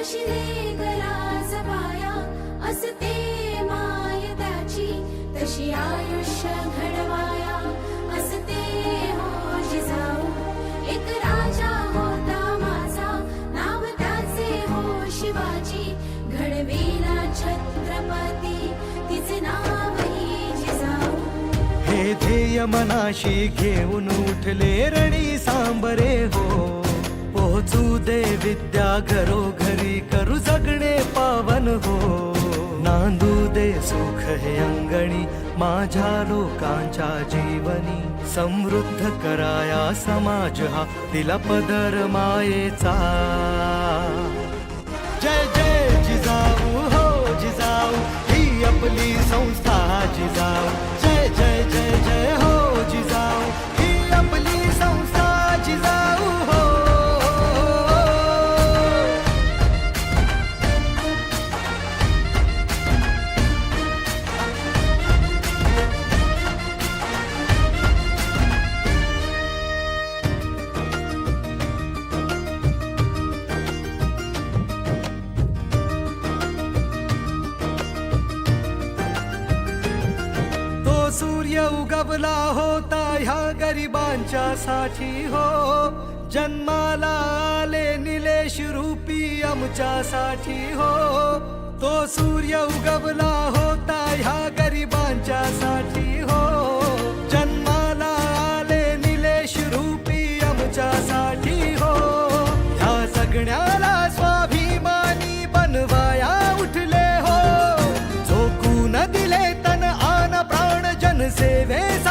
जशी गराज पाया असते माय त्याची, तशी आयुष्य घडवाया असते हो जिजाऊ. एक राजा होता माझा, नाव त्याचे हो शिवाजी, घडविला छत्रपती तिचे नावही जिजाऊ. हे ध्येय मनाशी घेऊन उठले रणी सांबरे हो. पोहोचू दे विद्या घरोघरी, करू जगणे पावन हो. नांदू दे सुख हे अंगणी, माझ्या लोकांच्या जीवनी. समृद्ध कराया समाज हा, दिला पदर मायेचा. जय जय जिजाऊ हो जिजाऊ, ही आपली संस्था जिजाऊ. जय जय जय जय हो जिजाऊ, ही आपली संस्था जिजाऊ हो. सूर्य उगवला होता ह्या गरिबांच्या साठी हो. जन्माला आले निलेश रूपी आमच्यासाठी हो. तो सूर्य उगवला होता ह्या गरिबांच्या साठी हो. जन्माला आले निलेश रूपी आमच्यासाठी हो. ह्या सगळ्याला स्वाभिमानी बनवाया उठले हो. झोकून दिले तन आन प्राण जनसेवेसाठी